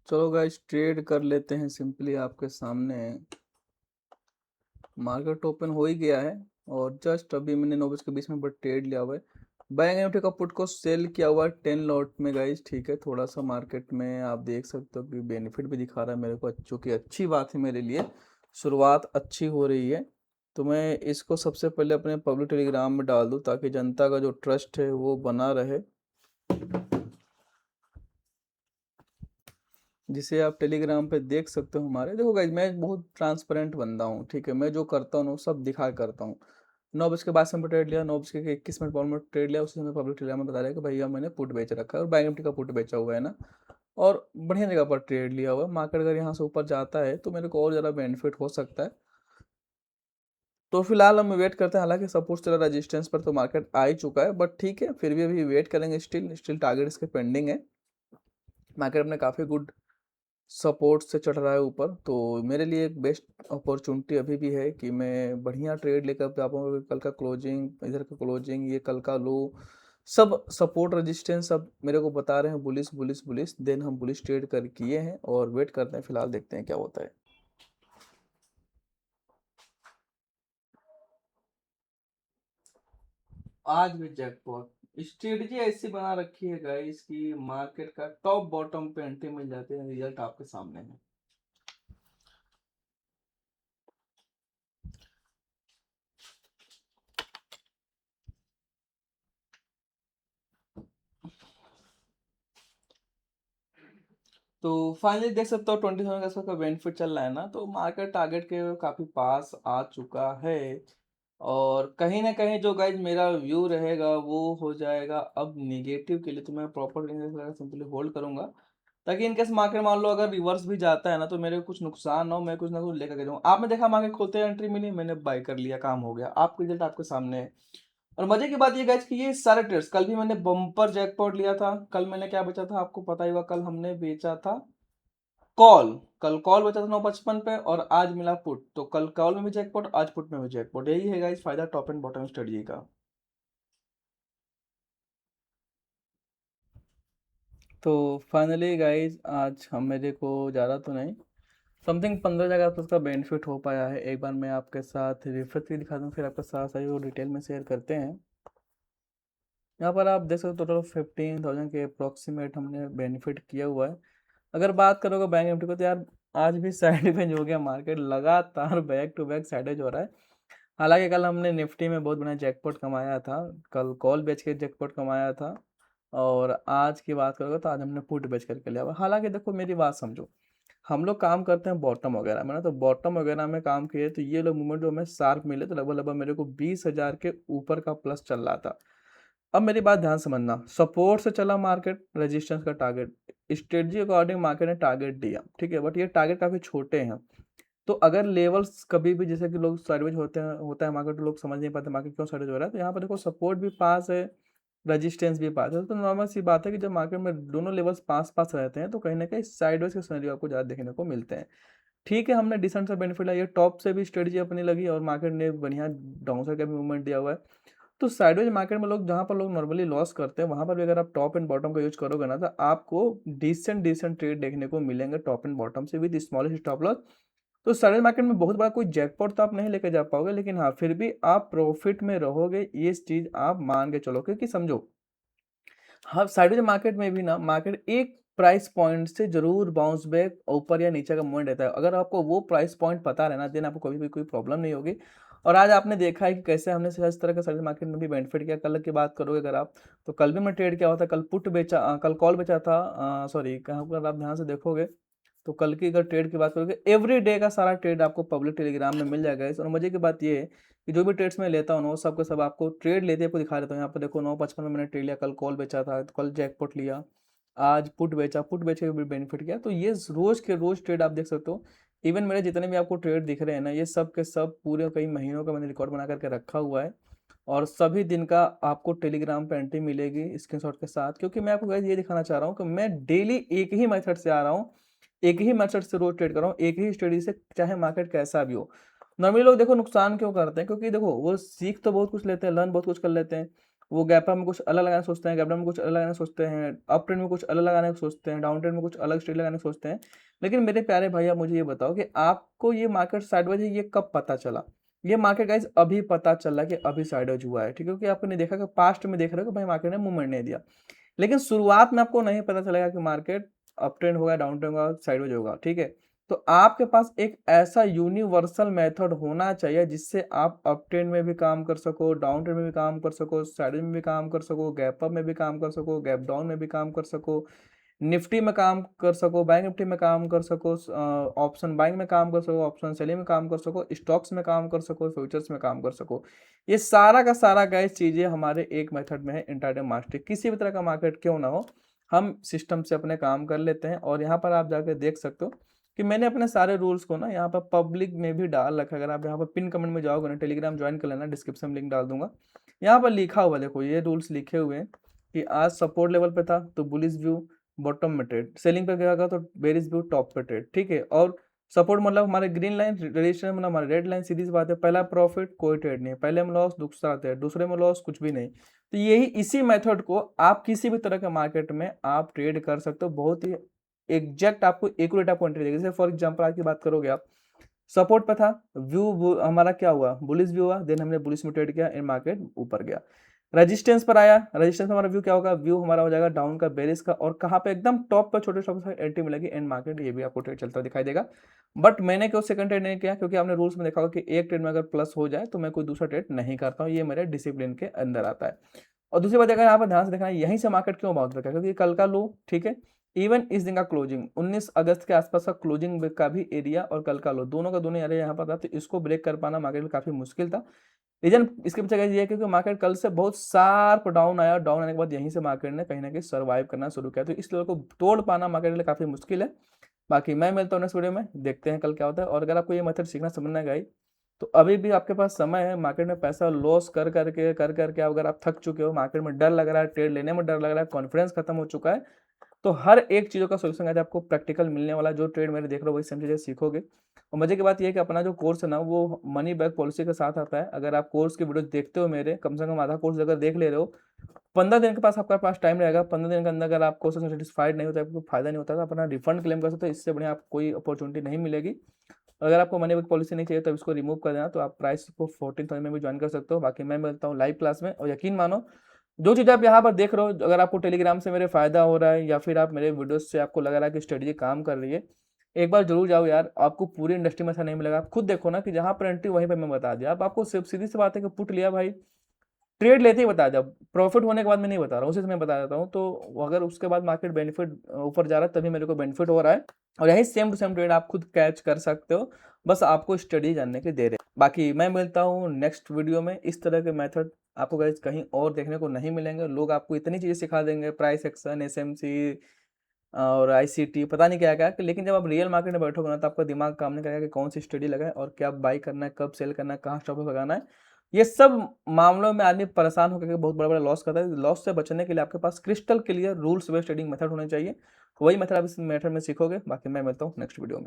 चलो guys trade कर लेते हैं सिंपली आपके सामने। मार्केट ओपन हो ही गया है और जस्ट अभी मैंने 9:20 पर ट्रेड लिया हुआ है। बैंक निफ्टी का पुट को सेल किया हुआ है 10 लॉट में गाइस। ठीक है, थोड़ा सा मार्केट में आप देख सकते हो कि बेनिफिट भी दिखा रहा है मेरे को, जो कि अच्छी बात है मेरे लिए। शुरुआत अच्छी हो रही है, तो मैं इसको सबसे पहले अपने पब्लिक टेलीग्राम में डाल दूँ ताकि जनता का जो ट्रस्ट है वो बना रहे, जिसे आप टेलीग्राम पे देख सकते हो हमारे। देखो गाइज, मैं बहुत ट्रांसपेरेंट बंदा हूँ। ठीक है, मैं जो करता हूँ ना वो सब दिखा करता हूँ। 9:22 में ट्रेड लिया, 9:21 पर मैं ट्रेड लिया, उसी समय पब्लिक टेलीग्राम में बता रहा है कि भैया मैंने पुट बेच रखा है और बैंक निफ्टी का पुट बेचा हुआ है ना, और बढ़िया जगह पर ट्रेड लिया हुआ है। मार्केट अगर यहाँ से ऊपर जाता है तो मेरे को और ज़्यादा बेनिफिट हो सकता है। तो फिलहाल हम वेट करते हैं, हालांकि सपोर्ट चला रेजिस्टेंस पर तो मार्केट आ ही चुका है, बट ठीक है फिर भी अभी वेट करेंगे। स्टिल टारगेट इसके पेंडिंग है। मार्केट अपने काफ़ी गुड सपोर्ट से चढ़ रहा है ऊपर, तो मेरे लिए एक बेस्ट अपॉर्चुनिटी अभी भी है कि मैं बढ़िया ट्रेड लेकर आ पाऊँ। कल का क्लोजिंग, इधर का क्लोजिंग, ये कल का लो, सब सपोर्ट रेजिस्टेंस सब मेरे को बता रहे हैं बुलिश बुलिश बुलिश। देन हम बुलिश ट्रेड कर किए हैं और वेट करते हैं, फिलहाल देखते हैं क्या होता है। आज भी जैकपॉट स्ट्रेटजी ऐसी बना रखी है गाइस कि मार्केट का टॉप बॉटम पे एंट्री मिल जाते हैं। रिजल्ट आपके सामने है। तो फाइनली देख सकते हो 27 का इसका बेनिफिट चल रहा है ना, तो मार्केट टारगेट के काफ़ी पास आ चुका है। और कहीं ना कहीं जो गाइज मेरा व्यू रहेगा वो हो जाएगा अब निगेटिव के लिए, तो मैं प्रॉपर सिंपली होल्ड करूंगा, ताकि इनकेस मार्केट मान लो अगर रिवर्स भी जाता है ना तो मेरे को कुछ नुकसान ना हो, मैं कुछ ना कुछ लेकर के जाऊँ। आपने देखा मार्केट खोलते एंट्री मिली, मैंने बाय कर लिया, काम हो गया। आपका रिजल्ट आपके सामने है। और मजे की बात ये गाइज कि ये सारे ट्रेड्स, कल भी मैंने बम्पर जैकपॉट लिया था। कल मैंने क्या बेचा था आपको पता ही होगा, कल हमने बेचा था कॉल। कल कॉल बचा था 9:55 पे और आज मिला पुट, तो कल कॉल में भी जैकपॉट, आज पुट में भी जैकपॉट। यही है गाइस फायदा टॉप एंड बॉटम स्ट्रेटजी का। तो फाइनली गाइज आज हम, मेरे को ज़्यादा तो नहीं, समथिंग 15 जगह पर उसका बेनिफिट हो पाया है। एक बार मैं आपके साथ रिफ्रेश भी दिखा दूँ, फिर आपके साथ सही वो डिटेल में शेयर करते हैं। यहाँ पर आप देख सकते हो टोटल 15,000 के अप्रोक्सीमेट हमने बेनिफिट किया हुआ है। अगर बात करोगे बैंक निफ्टी को, तो यार आज भी साइडवेज हो गया मार्केट, लगातार बैक टू बैक साइडवेज हो रहा है। हालांकि कल हमने निफ्टी में बहुत बड़ा जैकपॉट कमाया था, कल कॉल बेच के जैकपॉट कमाया था। और आज की बात करोगे तो आज हमने पुट बेच करके लिया हुआ। हालांकि देखो मेरी बात समझो, हम लोग काम करते हैं बॉटम वगैरह में ना, तो बॉटम वगैरह में काम किए तो ये लोग मूवमेंट जो हमें शार्प मिले, तो लगभग लगभग मेरे को 20,000 के ऊपर का प्लस चल रहा था। अब मेरी बात ध्यान समझना, सपोर्ट से चला मार्केट, रेजिस्टेंस का टारगेट, स्ट्रेटजी अकॉर्डिंग मार्केट ने टारगेट दिया, ठीक है, बट ये टारगेट काफ़ी छोटे हैं। तो अगर लेवल्स कभी भी, जैसे कि लोग साइडवेज होते हैं, होता है मार्केट, लोग समझ नहीं पाते मार्केट क्यों साइडवेज हो रहा है, तो यहाँ पर देखो सपोर्ट भी पास है, रेजिस्टेंस भी पास है। तो नॉर्मल सी बात है कि जब मार्केट में दोनों लेवल्स पास पास रहते हैं तो कहीं ना कहीं साइडवेज के सिनेरियो आपको ज़्यादा देखने को मिलते हैं। ठीक है, हमने डिसेंट सा बेनिफिट लिया, टॉप से भी स्ट्रेटजी अपनी लगी और मार्केट ने बढ़िया डाउन साइड का भी मूवमेंट दिया हुआ है। तो साइडवेज मार्केट में लोग, जहाँ पर लोग नॉर्मली लॉस करते हैं, वहाँ पर भी अगर आप टॉप एंड बॉटम का यूज करोगे ना, तो आपको डिसेंट डिसेंट ट्रेड देखने को मिलेंगे टॉप एंड बॉटम से विद स्मॉलेस्ट स्टॉप लॉस। तो साइडवेज मार्केट में बहुत बड़ा कोई जैकपॉट तो आप नहीं लेके जा पाओगे, लेकिन हाँ फिर भी आप प्रॉफिट में रहोगे, ये चीज आप मान के चलो। क्योंकि समझो, हाँ साइडवेज मार्केट में भी ना, मार्केट एक प्राइस पॉइंट से जरूर बाउंस बैक ऊपर या नीचे का मूवमेंट रहता है। अगर आपको वो प्राइस पॉइंट पता रहना, देन आपको कभी भी कोई प्रॉब्लम नहीं होगी। और आज आपने देखा है कि कैसे हमने इस तरह का साइडवेज मार्केट में भी बेनिफिट किया। कल की बात करोगे अगर आप, तो कल भी मैं ट्रेड किया हुआ था, कल पुट बेचा, कल कॉल बेचा था, सॉरी कहाँ पर, आप ध्यान से देखोगे तो कल की अगर ट्रेड की बात करोगे, एवरी डे का सारा ट्रेड आपको पब्लिक टेलीग्राम में मिल जाएगा। और मजे की बात ये है कि जो भी ट्रेड्स मैं लेता हूँ ना, वो सब के सब आपको ट्रेड लेते आपको दिखा देता हूँ। यहाँ पर देखो 9:55 में मैंने ट्रेड लिया, कल कॉल बेचा था, कल जैकपॉट लिया, आज पुट बेचा, पुट बेच के भी बेनिफिट किया। तो ये रोज के रोज ट्रेड आप देख सकते हो। इवन मेरे जितने भी आपको ट्रेड दिख रहे हैं ना, ये सब के सब पूरे कई महीनों का मैंने रिकॉर्ड बना करके रखा हुआ है। और सभी दिन का आपको टेलीग्राम पे एंट्री मिलेगी स्क्रीनशॉट के साथ, क्योंकि मैं आपको ये दिखाना चाह रहा हूँ कि मैं डेली एक ही मेथड से आ रहा हूँ, एक ही मेथड से रोज ट्रेड कर रहा हूँ, एक ही स्टडी से, चाहे मार्केट कैसा भी हो। नॉर्मली लोग देखो नुकसान क्यों करते हैं, क्योंकि देखो वो सीख तो बहुत कुछ लेते हैं, लर्न बहुत कुछ कर लेते हैं, वो गैप अप में कुछ अलग लगाने सोचते हैं, गैप डाउन में कुछ अलग लगाने सोचते हैं, अप ट्रेंड में कुछ अलग लगाने को सोचते हैं, डाउन ट्रेंड में कुछ अलग स्ट्रेट लगाने को सोचते हैं। लेकिन मेरे प्यारे भैया मुझे ये बताओ कि आपको ये मार्केट साइडवेज है ये कब पता चला? ये मार्केट गाइस अभी पता चला कि अभी साइडवेज हुआ है, ठीक है? क्योंकि आपने देखा कि पास्ट में देख रहे हो कि भाई मार्केट ने मूवमेंट नहीं दिया। लेकिन शुरुआत में आपको नहीं पता चलेगा कि मार्केट अप ट्रेंड होगा, डाउन ट्रेंड होगा, साइडवेज होगा, ठीक है? तो आपके पास एक ऐसा यूनिवर्सल मेथड होना चाहिए जिससे आप अप ट्रेंड में भी काम कर सको, डाउन ट्रेंड में भी काम कर सको, साइडवेज में भी काम कर सको, गैप अप में भी काम कर सको, गैप डाउन में भी काम कर सको, निफ्टी में काम कर सको, बैंक निफ्टी में काम कर सको, ऑप्शन बाइंग में काम कर सको, ऑप्शन सेलिंग में काम कर सको, स्टॉक्स में काम कर सको, फ्यूचर्स में काम कर सको। ये सारा का सारा गाइस चीज़ें हमारे एक मेथड में है, इंट्राडे मास्टरी। किसी भी तरह का मार्केट क्यों ना हो, हम सिस्टम से अपने काम कर लेते हैं। और यहाँ पर आप जाकर देख सकते हो कि मैंने अपने सारे रूल्स को ना यहाँ पर पब्लिक में भी डाल रखा है। अगर आप यहाँ पर पिन कमेंट में जाओगे ना, टेलीग्राम ज्वाइन कर लेना, डिस्क्रिप्शन में लिंक डाल दूंगा। यहाँ पर लिखा हुआ देखो, ये रूल्स लिखे हुए हैं कि आज सपोर्ट लेवल पे था तो बुलिश व्यू, बॉटम में ट्रेड, सेलिंग पे गया था तो बेरिश व्यू, टॉप पे ट्रेड, ठीक है? और सपोर्ट मतलब हमारे ग्रीन लाइन, रजिस्टर मतलब हमारे रेड लाइन, सीधी सी बात है। पहला प्रॉफिट कोई ट्रेड नहीं है, पहले में लॉस, दूसरा ट्रेड, दूसरे में लॉस कुछ भी नहीं। तो यही इसी मेथड को आप किसी भी तरह के मार्केट में आप ट्रेड कर सकते हो। बहुत ही एग्जैक्ट आपको एक्यूरेट आपको एंट्री देगी। जैसे फॉर एग्जांपल आज की बात करोगे आप, सपोर्ट पे था, व्यू हमारा क्या हुआ, बुलिश व्यू हुआ, देन हमने बुलिश में ट्रेड किया, इन मार्केट ऊपर गया। रेजिस्टेंस पर आया, रेजिस्टेंस में हमारा व्यू क्या होगा, व्यू हमारा हो जाएगा डाउन का, बेरिश का, और कहाँ पे एकदम टॉप पर छोटे छोटे एंट्री मिलेगी, एंड मार्केट, ये भी आपको ट्रेड चलता दिखाई देगा। बट मैंने क्यों सेकंड ट्रेड नहीं किया? क्योंकि आपने रूल्स में देखा होगा कि एक ट्रेड में अगर प्लस हो जाए तो मैं कोई दूसरा ट्रेड नहीं करता हूँ, ये मेरे डिसिप्लिन के अंदर आता है। और दूसरी बात अगर यहाँ पर ध्यान से देखना है, यहीं से मार्केट क्यों बाउंस बैक है, क्योंकि कल का लो, ठीक है, इवन इस दिन का क्लोजिंग 19 अगस्त के आसपास का क्लोजिंग का भी एरिया और कल का लो, दोनों का दोनों एरिया यहाँ पर था। तो इसको ब्रेक कर पाना मार्केट में काफी मुश्किल था। रीजन इसके पीछे ये है क्योंकि मार्केट कल से बहुत शार्प डाउन आया, डाउन आने के बाद यहीं से मार्केट ने कहीं ना कहीं सर्वाइव करना शुरू किया। तो इस लेवल को तोड़ पाना मार्केट के लिए काफी मुश्किल है। बाकी मैं मिलता हूँ नेक्स्ट वीडियो में, देखते हैं कल क्या होता है। और अगर आपको ये मेथड सीखना समझना है तो अभी भी आपके पास समय है। मार्केट में पैसा लॉस कर करके अगर आप थक चुके हो, मार्केट में डर लग रहा है, ट्रेड लेने में डर लग रहा है, कॉन्फिडेंस खत्म हो चुका है, तो हर एक चीज़ों का सोल्यूशन आज आपको प्रैक्टिकल मिलने वाला है। जो ट्रेड मेरे देख रहे हो वही सेम चीज़ें सीखोगे। और मजे की बात यह है कि अपना जो कोर्स है ना, वो मनी बैक पॉलिसी के साथ आता है। अगर आप कोर्स की वीडियो देखते हो मेरे, कम से कम आधा कोर्स अगर देख ले रहे हो, 15 दिन के पास आपके पास टाइम रहेगा। 15 दिन के अंदर अगर आपको उससे सेटिस्फाइड नहीं होता, आपको फायदा नहीं होता, तो अपना रिफंड क्लेम कर सकते हो। इससे बढ़िया आपको कोई अपॉर्चुनिटी नहीं मिलेगी। अगर आपको मनी बैक पॉलिसी नहीं चाहिए तो इसको रिमूव कर देना, तो आप प्राइस को 14,000 में भी ज्वाइन कर सकते हो। बाकी मैं मिलता हूँ लाइव क्लास में। और यकीन मानो, जो चीज़ आप यहाँ पर देख रहे हो, अगर आपको टेलीग्राम से मेरे फायदा हो रहा है या फिर आप मेरे वीडियोस से आपको लग रहा है कि स्ट्रेटजी काम कर रही है, एक बार जरूर जाओ यार। आपको पूरी इंडस्ट्री में ऐसा नहीं मिलेगा। आप खुद देखो ना कि जहाँ पर एंट्री वहीं पर मैं बता दिया। आप आपको सिर्फ सीधी सी बात है कि पुट लिया भाई, ट्रेड लेते ही बता दिया, प्रॉफिट होने के बाद मैं नहीं बता रहा हूँ, उसी से मैं बता देता हूँ। तो अगर उसके बाद मार्केट बेनिफिट ऊपर जा रहा है तभी मेरे को बेनिफिट हो रहा है। और यही सेम टू सेम ट्रेड आप खुद कैच कर सकते हो, बस आपको स्टडी जानने के दे रहे हैं। बाकी मैं मिलता हूँ नेक्स्ट वीडियो में। इस तरह के मेथड आपको गाइस कहीं और देखने को नहीं मिलेंगे। लोग आपको इतनी चीज़ें सिखा देंगे, प्राइस एक्शन, एसएमसी और आईसीटी, पता नहीं क्या क्या, लेकिन जब आप रियल मार्केट में बैठोगे ना, तो आपका दिमाग काम नहीं करेगा कि कौन सी स्टडी लगाए और क्या बाई करना है, कब सेल करना है, कहाँ स्टॉप लॉस लगाना है। ये सब मामलों में आदमी परेशान होकर के बहुत बड़ा बड़ा लॉस करता है। लॉस से बचने के लिए आपके पास crystal clear rules based trading method होने चाहिए। वही मेथड आप इस मेथड में सीखोगे। बाकी मैं मिलता हूँ नेक्स्ट वीडियो में।